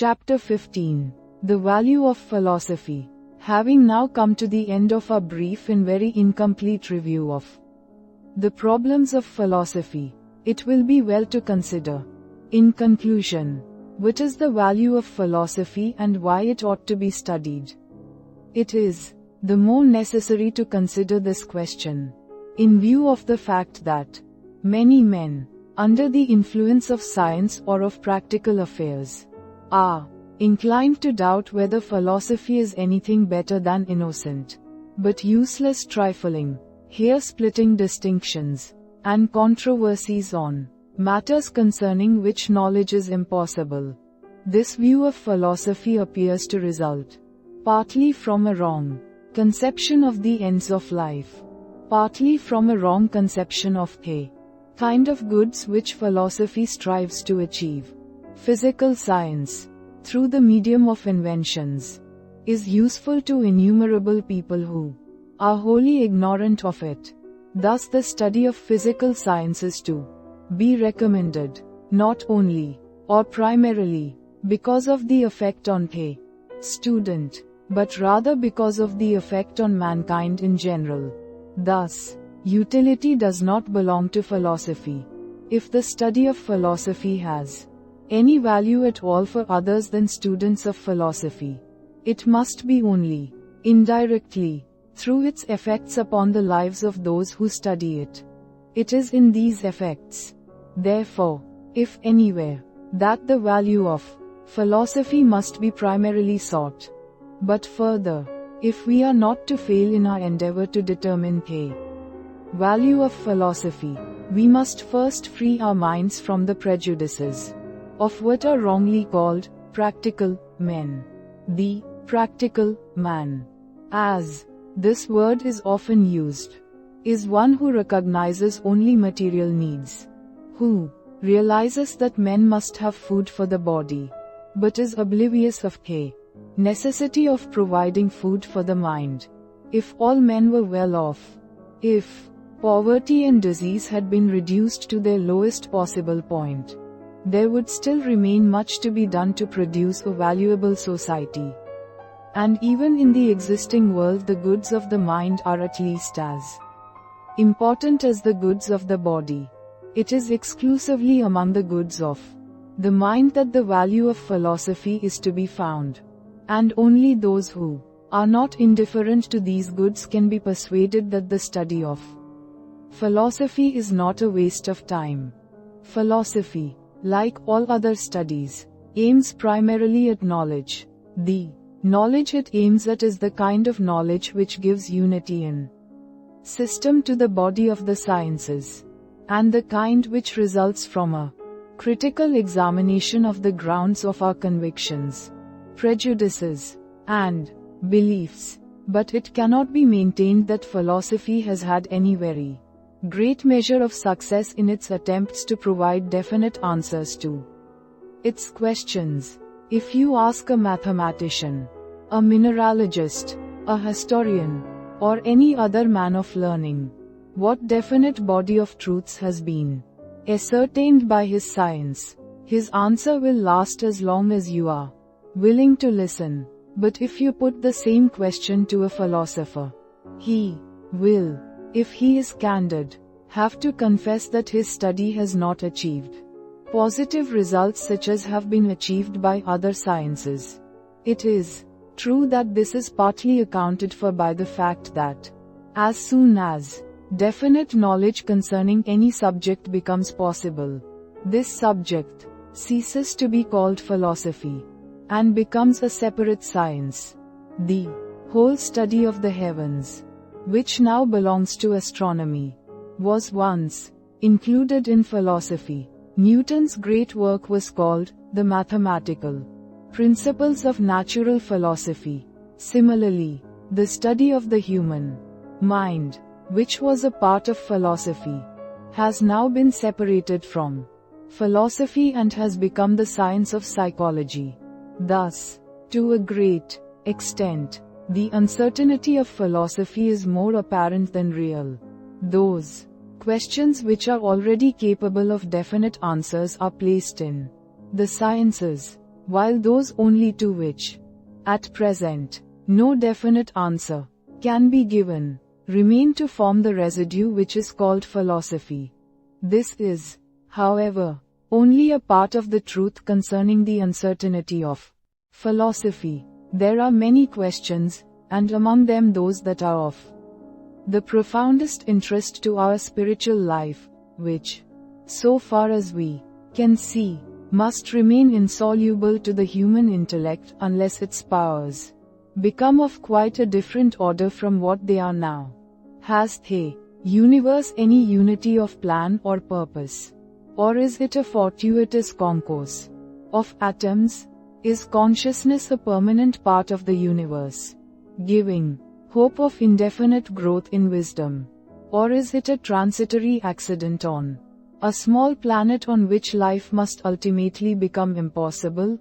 Chapter 15. The Value of Philosophy. Having now come to the end of our brief and very incomplete review of the problems of philosophy, it will be well to consider, in conclusion, what is the value of philosophy and why it ought to be studied. It is the more necessary to consider this question, in view of the fact that many men, under the influence of science or of practical affairs, are inclined to doubt whether philosophy is anything better than innocent, but useless trifling, hair-splitting distinctions, and controversies on matters concerning which knowledge is impossible. This view of philosophy appears to result partly from a wrong conception of the ends of life, partly from a wrong conception of the kind of goods which philosophy strives to achieve. Physical science, through the medium of inventions, is useful to innumerable people who are wholly ignorant of it. Thus the study of physical science is to be recommended, not only, or primarily, because of the effect on the student, but rather because of the effect on mankind in general. Thus, utility does not belong to philosophy. If the study of philosophy has any value at all for others than students of philosophy, it must be only indirectly, through its effects upon the lives of those who study it. It is in these effects, therefore, if anywhere, that the value of philosophy must be primarily sought. But further, if we are not to fail in our endeavor to determine the value of philosophy, we must first free our minds from the prejudices of what are wrongly called practical men. The practical man, as this word is often used, is one who recognizes only material needs, who realizes that men must have food for the body, but is oblivious of the necessity of providing food for the mind. If all men were well off, if poverty and disease had been reduced to their lowest possible point, there would still remain much to be done to produce a valuable society. And even in the existing world, the goods of the mind are at least as important as the goods of the body. It is exclusively among the goods of the mind that the value of philosophy is to be found. And only those who are not indifferent to these goods can be persuaded that the study of philosophy is not a waste of time. Philosophy, like all other studies, aims primarily at knowledge. The knowledge it aims at is the kind of knowledge which gives unity in system to the body of the sciences, and the kind which results from a critical examination of the grounds of our convictions, prejudices, and beliefs. But it cannot be maintained that philosophy has had any very great measure of success in its attempts to provide definite answers to its questions. If you ask a mathematician, a mineralogist, a historian, or any other man of learning, what definite body of truths has been ascertained by his science, his answer will last as long as you are willing to listen. But if you put the same question to a philosopher, he will, if he is candid, have to confess that his study has not achieved positive results such as have been achieved by other sciences. It is true that this is partly accounted for by the fact that, as soon as definite knowledge concerning any subject becomes possible, this subject ceases to be called philosophy and becomes a separate science. The whole study of the heavens, which now belongs to astronomy, was once included in philosophy. Newton's great work was called The Mathematical Principles of Natural Philosophy. Similarly, the study of the human mind, which was a part of philosophy, has now been separated from philosophy and has become the science of psychology. Thus, to a great extent, the uncertainty of philosophy is more apparent than real. Those questions which are already capable of definite answers are placed in the sciences, while those only to which, at present, no definite answer can be given, remain to form the residue which is called philosophy. This is, however, only a part of the truth concerning the uncertainty of philosophy. There are many questions, and among them those that are of the profoundest interest to our spiritual life, which, so far as we can see, must remain insoluble to the human intellect unless its powers become of quite a different order from what they are now. Has the universe any unity of plan or purpose? Or is it a fortuitous concourse of atoms? Is consciousness a permanent part of the universe, giving hope of indefinite growth in wisdom? Or is it a transitory accident on a small planet on which life must ultimately become impossible?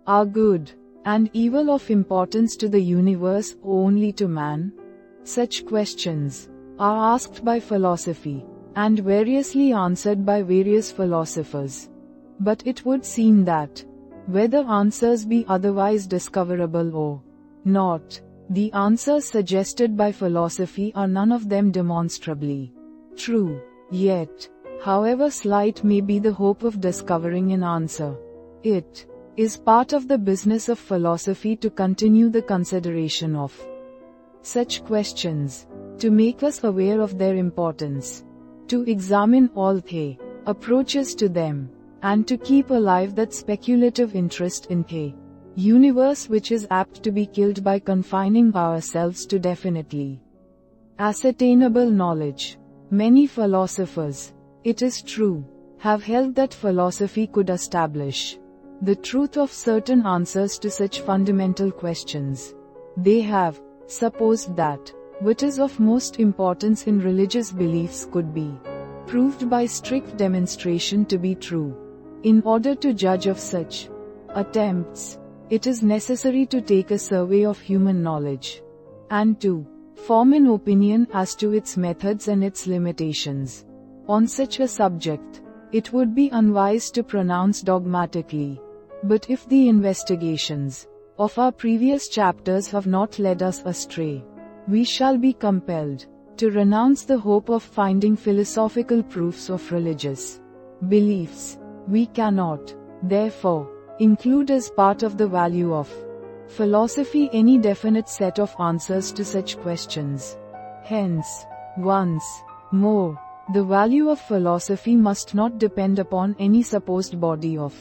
Are good and evil of importance to the universe or only to man? Such questions are asked by philosophy, and variously answered by various philosophers. But it would seem that, whether answers be otherwise discoverable or not, the answers suggested by philosophy are none of them demonstrably true. Yet, however slight may be the hope of discovering an answer, it is part of the business of philosophy to continue the consideration of such questions, to make us aware of their importance, to examine all the approaches to them, and to keep alive that speculative interest in the universe which is apt to be killed by confining ourselves to definitely ascertainable knowledge. Many philosophers, it is true, have held that philosophy could establish the truth of certain answers to such fundamental questions. They have supposed that what is of most importance in religious beliefs could be proved by strict demonstration to be true. In order to judge of such attempts, it is necessary to take a survey of human knowledge, and to form an opinion as to its methods and its limitations. On such a subject, it would be unwise to pronounce dogmatically. But if the investigations of our previous chapters have not led us astray, we shall be compelled to renounce the hope of finding philosophical proofs of religious beliefs. We cannot, therefore, include as part of the value of philosophy any definite set of answers to such questions. Hence, once more, the value of philosophy must not depend upon any supposed body of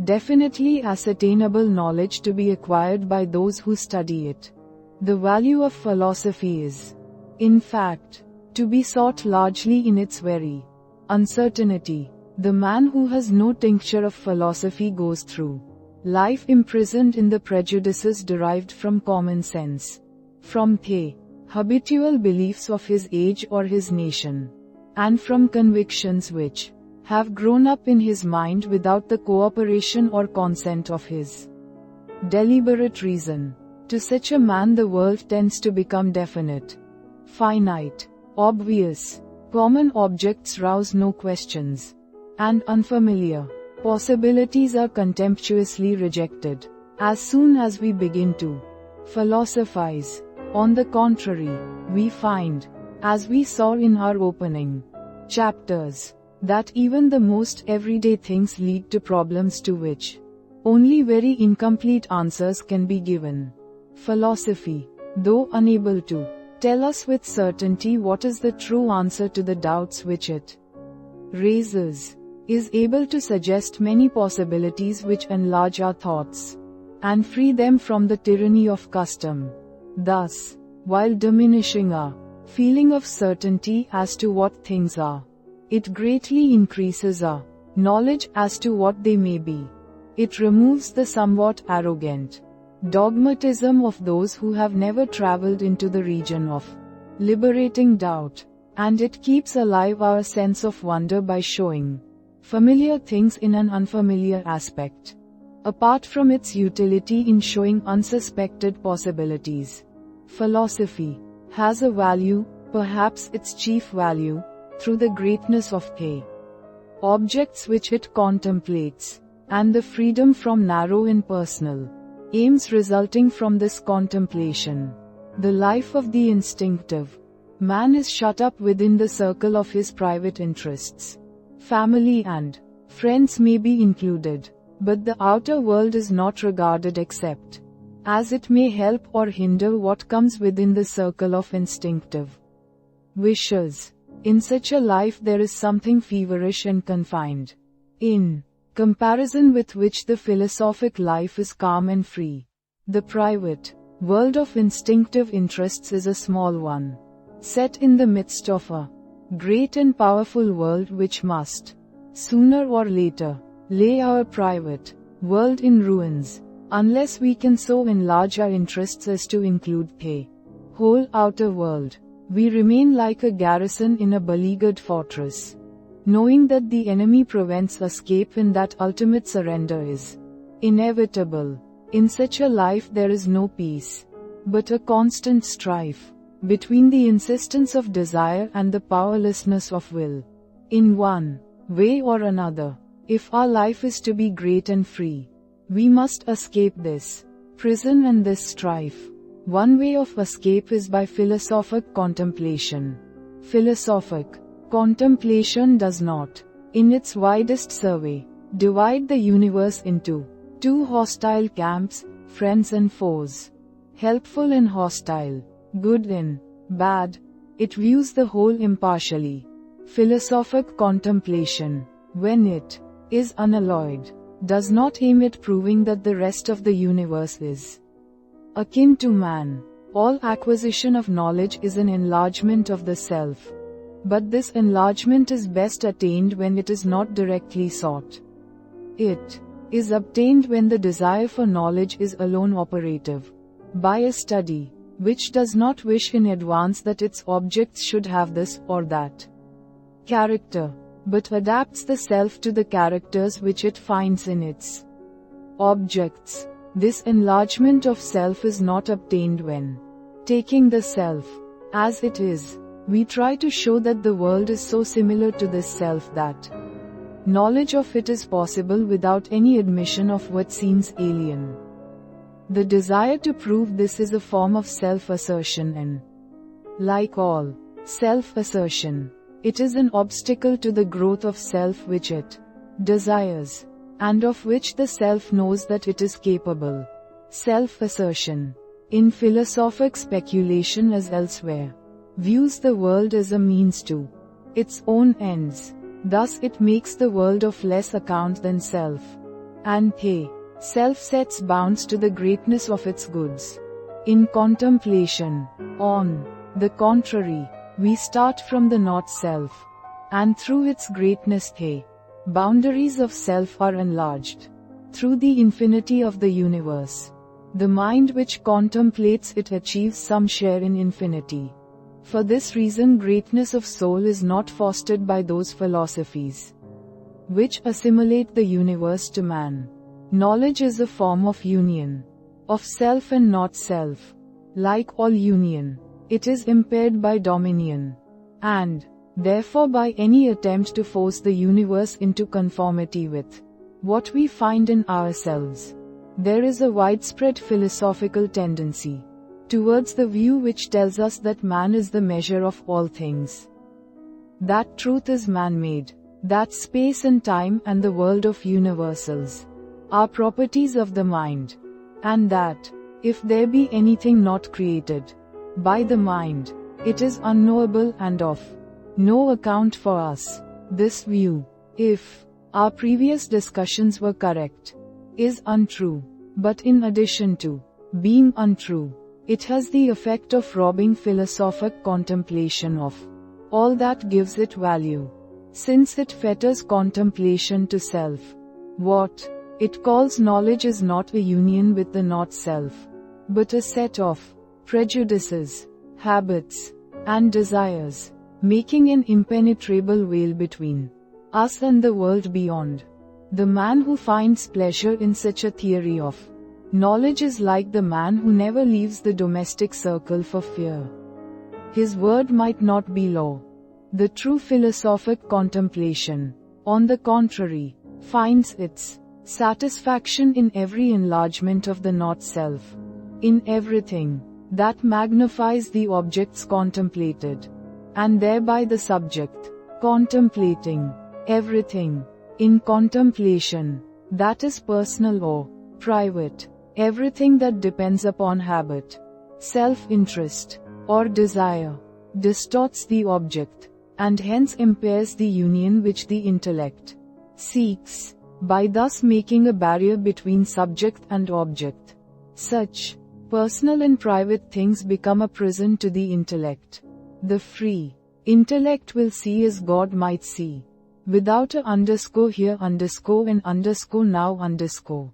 definitely ascertainable knowledge to be acquired by those who study it. The value of philosophy is, in fact, to be sought largely in its very uncertainty. The man who has no tincture of philosophy goes through life imprisoned in the prejudices derived from common sense, from the habitual beliefs of his age or his nation, and from convictions which have grown up in his mind without the cooperation or consent of his deliberate reason. To such a man the world tends to become definite, finite, obvious. Common objects rouse no questions, and unfamiliar possibilities are contemptuously rejected as soon as we begin to philosophize. On the contrary, we find, as we saw in our opening chapters, that even the most everyday things lead to problems to which only very incomplete answers can be given. Philosophy, though unable to tell us with certainty what is the true answer to the doubts which it raises, is able to suggest many possibilities which enlarge our thoughts and free them from the tyranny of custom. Thus, while diminishing our feeling of certainty as to what things are, it greatly increases our knowledge as to what they may be. It removes the somewhat arrogant dogmatism of those who have never traveled into the region of liberating doubt, and it keeps alive our sense of wonder by showing familiar things in an unfamiliar aspect. Apart from its utility in showing unsuspected possibilities, philosophy has a value, perhaps its chief value, through the greatness of the objects which it contemplates, and the freedom from narrow impersonal aims resulting from this contemplation. The life of the instinctive man is shut up within the circle of his private interests. Family and friends may be included, but the outer world is not regarded except as it may help or hinder what comes within the circle of instinctive wishes. In such a life there is something feverish and confined, in comparison with which the philosophic life is calm and free. The private world of instinctive interests is a small one, set in the midst of a great and powerful world which must, sooner or later, lay our private world in ruins, unless we can so enlarge our interests as to include the whole outer world. We remain like a garrison in a beleaguered fortress, knowing that the enemy prevents escape and that ultimate surrender is inevitable. In such a life there is no peace, but a constant strife between the insistence of desire and the powerlessness of will. In one way or another, if our life is to be great and free, we must escape this prison and this strife. One way of escape is by philosophic contemplation. Philosophic contemplation does not, in its widest survey, divide the universe into two hostile camps, friends and foes, helpful and hostile, good and bad. It views the whole impartially. Philosophic contemplation, when it is unalloyed, does not aim at proving that the rest of the universe is akin to man. All acquisition of knowledge is an enlargement of the self. But this enlargement is best attained when it is not directly sought. It is obtained when the desire for knowledge is alone operative. By a study, which does not wish in advance that its objects should have this or that character, but adapts the self to the characters which it finds in its objects. This enlargement of self is not obtained when, taking the self as it is, we try to show that the world is so similar to this self that knowledge of it is possible without any admission of what seems alien. The desire to prove this is a form of self-assertion and, like all self-assertion, it is an obstacle to the growth of self which it desires, and of which the self knows that it is capable. Self-assertion, in philosophic speculation as elsewhere, views the world as a means to its own ends. Thus it makes the world of less account than self. And self sets bounds to the greatness of its goods. In contemplation, on the contrary, we start from the not-self, and through its greatness boundaries of self are enlarged. Through the infinity of the universe, the mind which contemplates it achieves some share in infinity. For this reason greatness of soul is not fostered by those philosophies which assimilate the universe to man. Knowledge is a form of union of self and not self. Like all union, it is impaired by dominion, and therefore by any attempt to force the universe into conformity with what we find in ourselves. There is a widespread philosophical tendency towards the view which tells us that man is the measure of all things, that truth is man-made, that space and time and the world of universals are properties of the mind, and that, if there be anything not created by the mind, it is unknowable and of no account for us. This view, if our previous discussions were correct, is untrue, but in addition to being untrue, it has the effect of robbing philosophic contemplation of all that gives it value, since it fetters contemplation to self. What it calls knowledge is not a union with the not-self, but a set of prejudices, habits, and desires, making an impenetrable veil between us and the world beyond. The man who finds pleasure in such a theory of knowledge is like the man who never leaves the domestic circle for fear his word might not be law. The true philosophic contemplation, on the contrary, finds its Satisfaction in every enlargement of the not-self. In everything that magnifies the objects contemplated, and thereby the subject. Contemplating everything in contemplation that is personal or private, everything that depends upon habit, self-interest, or desire, distorts the object, and hence impairs the union which the intellect seeks, by thus making a barrier between subject and object. Such personal and private things become a prison to the intellect. The free intellect will see as God might see, without a underscore here underscore and underscore now underscore,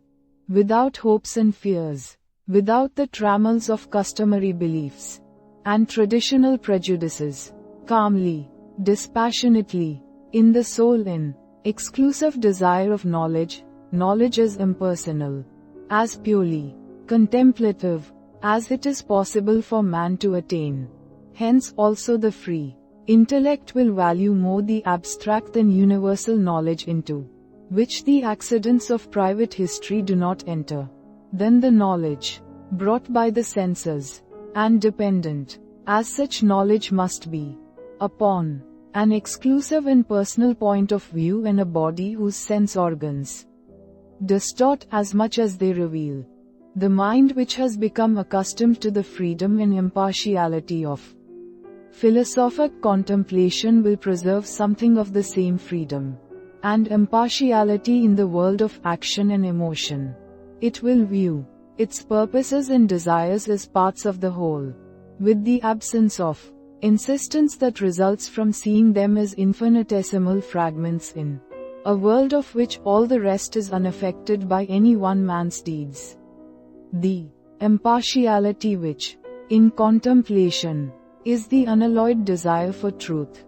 without hopes and fears, without the trammels of customary beliefs and traditional prejudices, calmly, dispassionately, in the soul in exclusive desire of knowledge. Knowledge as impersonal, as purely contemplative as it is possible for man to attain. Hence also the free intellect will value more the abstract than universal knowledge into which the accidents of private history do not enter, than the knowledge brought by the senses, and dependent, as such knowledge must be, upon an exclusive and personal point of view and a body whose sense organs distort as much as they reveal. The mind which has become accustomed to the freedom and impartiality of philosophic contemplation will preserve something of the same freedom and impartiality in the world of action and emotion. It will view its purposes and desires as parts of the whole, with the absence of insistence that results from seeing them as infinitesimal fragments in a world of which all the rest is unaffected by any one man's deeds. The impartiality which, in contemplation, is the unalloyed desire for truth,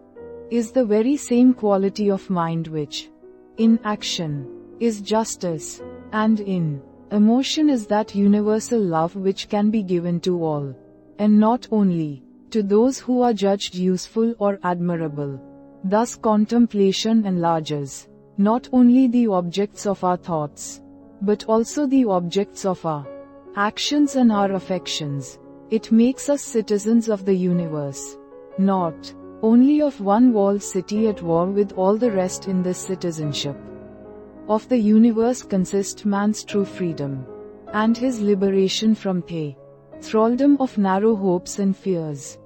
is the very same quality of mind which, in action, is justice, and in emotion is that universal love which can be given to all, and not only to those who are judged useful or admirable. Thus contemplation enlarges not only the objects of our thoughts, but also the objects of our actions and our affections. It makes us citizens of the universe, not only of one walled city at war with all the rest. In this citizenship of the universe consists man's true freedom, and his liberation from the thraldom of narrow hopes and fears.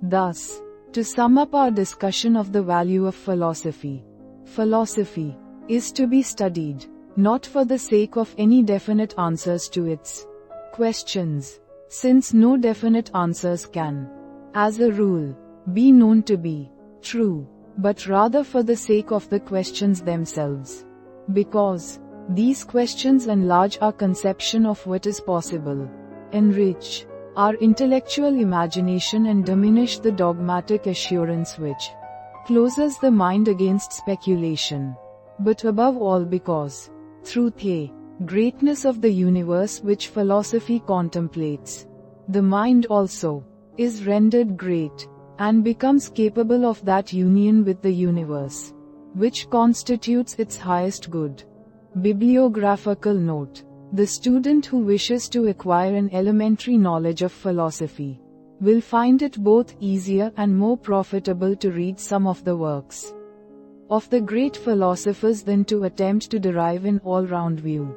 Thus, to sum up our discussion of the value of philosophy, philosophy is to be studied, not for the sake of any definite answers to its questions, since no definite answers can, as a rule, be known to be true, but rather for the sake of the questions themselves, because these questions enlarge our conception of what is possible, enrich our intellectual imagination and diminish the dogmatic assurance which closes the mind against speculation. But above all because, through the greatness of the universe which philosophy contemplates, the mind also is rendered great, and becomes capable of that union with the universe, which constitutes its highest good. Bibliographical note: the student who wishes to acquire an elementary knowledge of philosophy will find it both easier and more profitable to read some of the works of the great philosophers than to attempt to derive an all-round view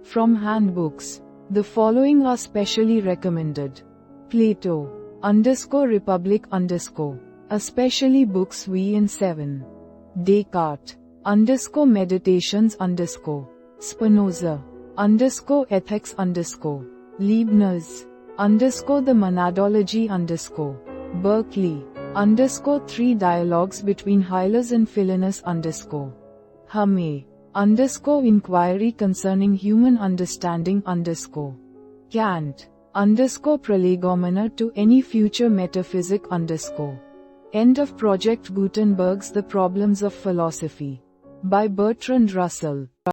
from handbooks. The following are specially recommended: Plato, Republic, especially books V and 7. Descartes, Meditations, Spinoza, Ethics, Leibniz, the Monadology, Berkeley, 3 Dialogues between Hylas and Philinus, Hume, Inquiry concerning human understanding, Kant, Prolegomena to any future metaphysic, End of Project Gutenberg's The Problems of Philosophy, by Bertrand Russell.